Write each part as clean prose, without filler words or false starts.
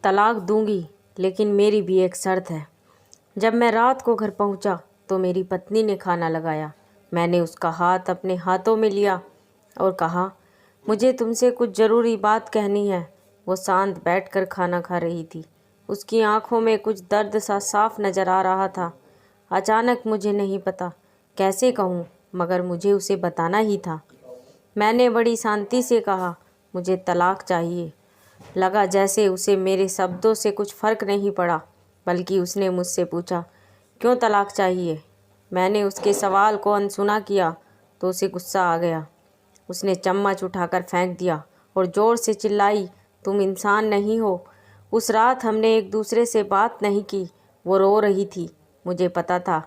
तलाक दूंगी, लेकिन मेरी भी एक शर्त है। जब मैं रात को घर पहुंचा तो मेरी पत्नी ने खाना लगाया। मैंने उसका हाथ अपने हाथों में लिया और कहा, मुझे तुमसे कुछ ज़रूरी बात कहनी है। वो शांत बैठकर खाना खा रही थी। उसकी आंखों में कुछ दर्द सा साफ नज़र आ रहा था। अचानक मुझे नहीं पता कैसे कहूँ, मगर मुझे उसे बताना ही था। मैंने बड़ी शांति से कहा, मुझे तलाक चाहिए। लगा जैसे उसे मेरे शब्दों से कुछ फ़र्क नहीं पड़ा, बल्कि उसने मुझसे पूछा, क्यों तलाक चाहिए? मैंने उसके सवाल को अनसुना किया तो उसे गुस्सा आ गया। उसने चम्मच उठाकर फेंक दिया और ज़ोर से चिल्लाई, तुम इंसान नहीं हो। उस रात हमने एक दूसरे से बात नहीं की। वो रो रही थी। मुझे पता था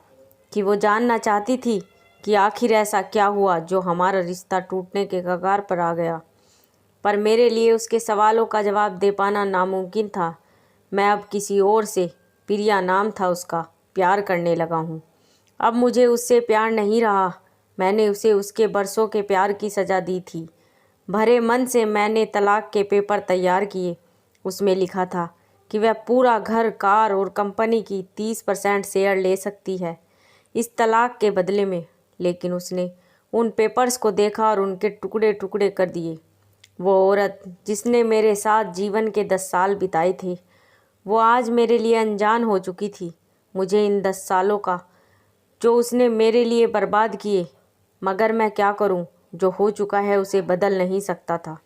कि वो जानना चाहती थी कि आखिर ऐसा क्या हुआ जो हमारा रिश्ता टूटने के कगार पर आ गया। पर मेरे लिए उसके सवालों का जवाब दे पाना नामुमकिन था। मैं अब किसी और से, प्रिया नाम था उसका, प्यार करने लगा हूँ। अब मुझे उससे प्यार नहीं रहा। मैंने उसे उसके बरसों के प्यार की सज़ा दी थी। भरे मन से मैंने तलाक के पेपर तैयार किए। उसमें लिखा था कि वह पूरा घर, कार और कंपनी की 30% शेयर ले सकती है इस तलाक के बदले में। लेकिन उसने उन पेपर्स को देखा और उनके टुकड़े टुकड़े कर दिए। वो औरत जिसने मेरे साथ जीवन के 10 साल बिताए थे, वो आज मेरे लिए अनजान हो चुकी थी। मुझे इन 10 सालों का जो उसने मेरे लिए बर्बाद किए, मगर मैं क्या करूं? जो हो चुका है उसे बदल नहीं सकता था,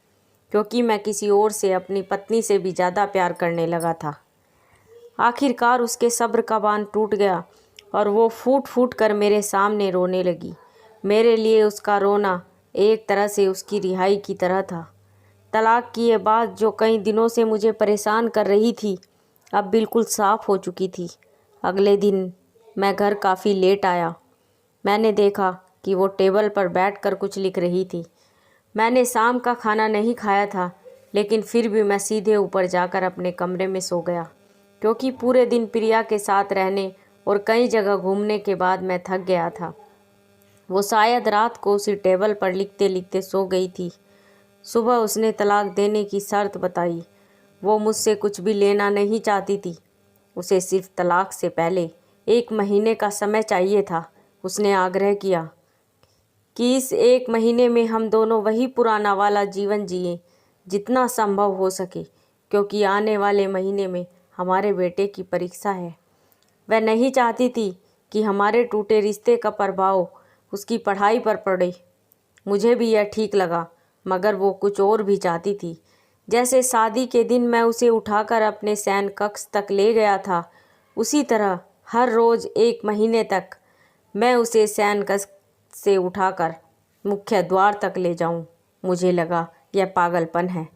क्योंकि मैं किसी और से, अपनी पत्नी से भी ज़्यादा प्यार करने लगा था। आखिरकार उसके सब्र का बांध टूट गया और वो फूट फूट कर मेरे सामने रोने लगी। मेरे लिए उसका रोना एक तरह से उसकी रिहाई की तरह था। तलाक की ये बात जो कई दिनों से मुझे परेशान कर रही थी, अब बिल्कुल साफ हो चुकी थी। अगले दिन मैं घर काफ़ी लेट आया। मैंने देखा कि वो टेबल पर बैठकर कुछ लिख रही थी। मैंने शाम का खाना नहीं खाया था, लेकिन फिर भी मैं सीधे ऊपर जाकर अपने कमरे में सो गया, क्योंकि पूरे दिन प्रिया के साथ रहने और कई जगह घूमने के बाद मैं थक गया था। वो शायद रात को उसी टेबल पर लिखते लिखते सो गई थी। सुबह उसने तलाक देने की शर्त बताई। वो मुझसे कुछ भी लेना नहीं चाहती थी। उसे सिर्फ तलाक से पहले 1 महीने का समय चाहिए था। उसने आग्रह किया कि इस 1 महीने में हम दोनों वही पुराना वाला जीवन जिए जितना संभव हो सके, क्योंकि आने वाले महीने में हमारे बेटे की परीक्षा है। वह नहीं चाहती थी कि हमारे टूटे रिश्ते का प्रभाव उसकी पढ़ाई पर पड़े। मुझे भी यह ठीक लगा, मगर वो कुछ और भी चाहती थी। जैसे शादी के दिन मैं उसे उठाकर अपने शयन कक्ष तक ले गया था, उसी तरह हर रोज़ 1 महीने तक मैं उसे शयन कक्ष से उठाकर मुख्य द्वार तक ले जाऊं। मुझे लगा यह पागलपन है,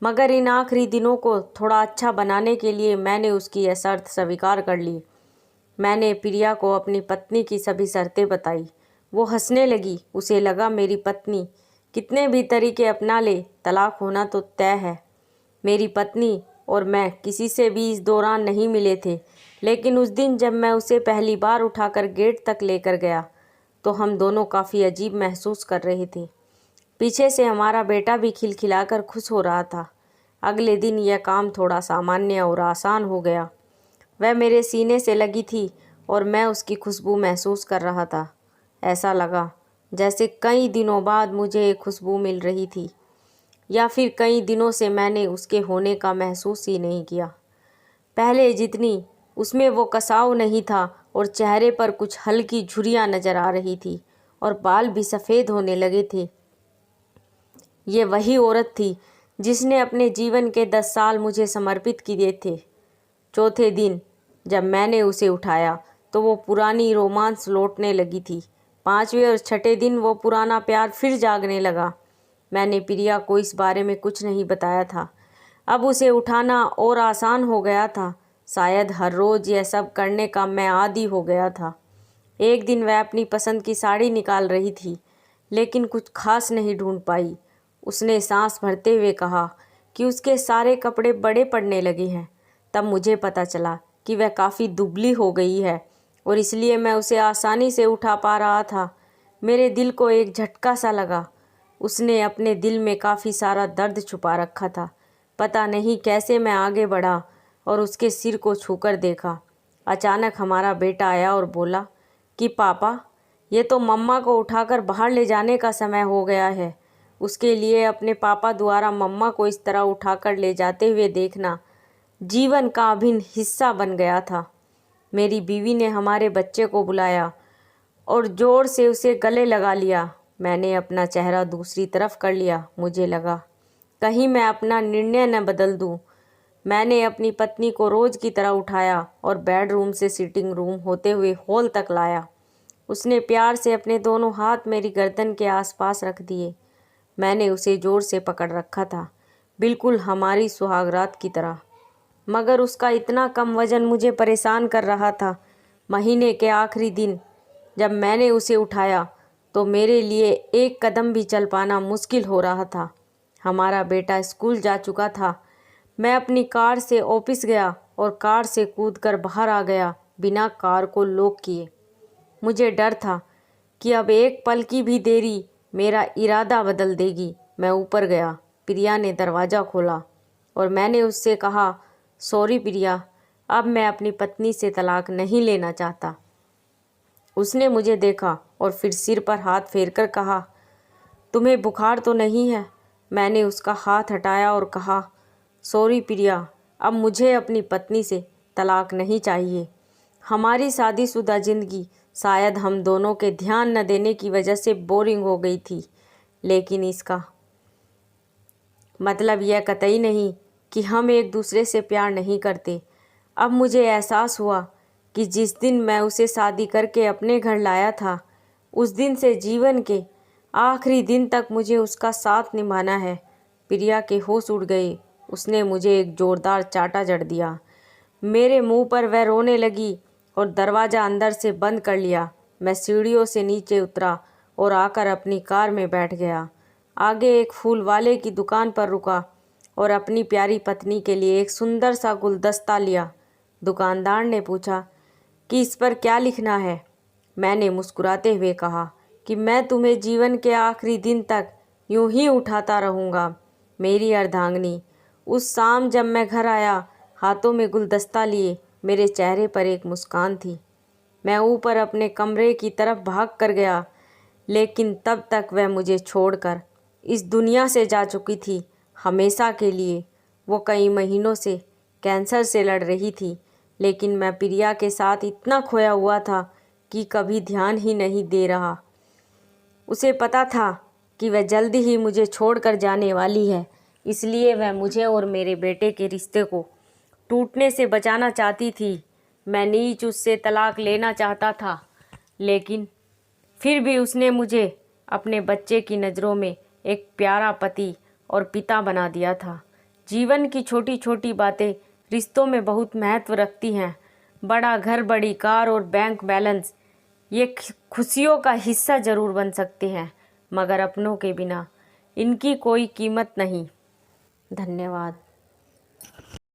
मगर इन आखिरी दिनों को थोड़ा अच्छा बनाने के लिए मैंने उसकी यह शर्त स्वीकार कर ली। मैंने प्रिया को अपनी पत्नी की सभी शर्तें बताई। वो हंसने लगी। उसे लगा मेरी पत्नी कितने भी तरीके अपना ले, तलाक होना तो तय है। मेरी पत्नी और मैं किसी से भी इस दौरान नहीं मिले थे, लेकिन उस दिन जब मैं उसे पहली बार उठाकर गेट तक लेकर गया तो हम दोनों काफ़ी अजीब महसूस कर रहे थे। पीछे से हमारा बेटा भी खिलखिलाकर खुश हो रहा था। अगले दिन यह काम थोड़ा सामान्य और आसान हो गया। वह मेरे सीने से लगी थी और मैं उसकी खुशबू महसूस कर रहा था। ऐसा लगा जैसे कई दिनों बाद मुझे एक खुशबू मिल रही थी, या फिर कई दिनों से मैंने उसके होने का महसूस ही नहीं किया। पहले जितनी उसमें वो कसाव नहीं था और चेहरे पर कुछ हल्की झुर्रियाँ नज़र आ रही थी और बाल भी सफ़ेद होने लगे थे। ये वही औरत थी जिसने अपने जीवन के 10 साल मुझे समर्पित किए थे। चौथे दिन जब मैंने उसे उठाया तो वो पुरानी रोमांस लौटने लगी थी। 5वें और 6ठे दिन वो पुराना प्यार फिर जागने लगा। मैंने प्रिया को इस बारे में कुछ नहीं बताया था। अब उसे उठाना और आसान हो गया था। शायद हर रोज़ यह सब करने का मैं आदी हो गया था। एक दिन वह अपनी पसंद की साड़ी निकाल रही थी, लेकिन कुछ खास नहीं ढूंढ पाई। उसने सांस भरते हुए कहा कि उसके सारे कपड़े बड़े पड़ने लगे हैं। तब मुझे पता चला कि वह काफ़ी दुबली हो गई है और इसलिए मैं उसे आसानी से उठा पा रहा था। मेरे दिल को एक झटका सा लगा। उसने अपने दिल में काफ़ी सारा दर्द छुपा रखा था। पता नहीं कैसे मैं आगे बढ़ा। और उसके सिर को छूकर देखा। अचानक हमारा बेटा आया और बोला कि पापा, ये तो मम्मा को उठाकर बाहर ले जाने का समय हो गया है। उसके लिए अपने पापा द्वारा मम्मा को इस तरह उठाकर ले जाते हुए देखना जीवन का अभिन्न हिस्सा बन गया था। मेरी बीवी ने हमारे बच्चे को बुलाया और ज़ोर से उसे गले लगा लिया। मैंने अपना चेहरा दूसरी तरफ कर लिया। मुझे लगा कहीं मैं अपना निर्णय न बदल दूं। मैंने अपनी पत्नी को रोज़ की तरह उठाया और बेडरूम से सिटिंग रूम होते हुए हॉल तक लाया। उसने प्यार से अपने दोनों हाथ मेरी गर्दन के आसपास रख दिए। मैंने उसे ज़ोर से पकड़ रखा था, बिल्कुल हमारी सुहागरात की तरह, मगर उसका इतना कम वज़न मुझे परेशान कर रहा था। महीने के आखिरी दिन जब मैंने उसे उठाया तो मेरे लिए एक कदम भी चल पाना मुश्किल हो रहा था। हमारा बेटा स्कूल जा चुका था। मैं अपनी कार से ऑफिस गया और कार से कूदकर बाहर आ गया बिना कार को लॉक किए। मुझे डर था कि अब एक पल की भी देरी मेरा इरादा बदल देगी। मैं ऊपर गया। प्रिया ने दरवाज़ा खोला और मैंने उससे कहा, सॉरी प्रिया, अब मैं अपनी पत्नी से तलाक नहीं लेना चाहता। उसने मुझे देखा और फिर सिर पर हाथ फेरकर कहा, तुम्हें बुखार तो नहीं है? मैंने उसका हाथ हटाया और कहा, सॉरी प्रिया, अब मुझे अपनी पत्नी से तलाक नहीं चाहिए। हमारी शादीशुदा ज़िंदगी शायद हम दोनों के ध्यान न देने की वजह से बोरिंग हो गई थी, लेकिन इसका मतलब यह कतई नहीं कि हम एक दूसरे से प्यार नहीं करते। अब मुझे एहसास हुआ कि जिस दिन मैं उसे शादी करके अपने घर लाया था, उस दिन से जीवन के आखिरी दिन तक मुझे उसका साथ निभाना है। प्रिया के होश उड़ गए। उसने मुझे एक ज़ोरदार चांटा जड़ दिया। मेरे मुंह पर वह रोने लगी और दरवाज़ा अंदर से बंद कर लिया। मैं सीढ़ियों से नीचे उतरा और आकर अपनी कार में बैठ गया। आगे एक फूल वाले की दुकान पर रुका और अपनी प्यारी पत्नी के लिए एक सुंदर सा गुलदस्ता लिया। दुकानदार ने पूछा कि इस पर क्या लिखना है। मैंने मुस्कुराते हुए कहा कि मैं तुम्हें जीवन के आखिरी दिन तक यूं ही उठाता रहूँगा, मेरी अर्धांगिनी। उस शाम जब मैं घर आया, हाथों में गुलदस्ता लिए, मेरे चेहरे पर एक मुस्कान थी। मैं ऊपर अपने कमरे की तरफ भाग कर गया, लेकिन तब तक वह मुझे छोड़कर इस दुनिया से जा चुकी थी, हमेशा के लिए। वो कई महीनों से कैंसर से लड़ रही थी, लेकिन मैं प्रिया के साथ इतना खोया हुआ था कि कभी ध्यान ही नहीं दे रहा। उसे पता था कि वह जल्दी ही मुझे छोड़कर जाने वाली है, इसलिए वह मुझे और मेरे बेटे के रिश्ते को टूटने से बचाना चाहती थी। मैं नीच उससे तलाक लेना चाहता था, लेकिन फिर भी उसने मुझे अपने बच्चे की नज़रों में एक प्यारा पति और पिता बना दिया था। जीवन की छोटी छोटी बातें रिश्तों में बहुत महत्व रखती हैं। बड़ा घर, बड़ी कार और बैंक बैलेंस ये खुशियों का हिस्सा ज़रूर बन सकते हैं, मगर अपनों के बिना इनकी कोई कीमत नहीं। धन्यवाद।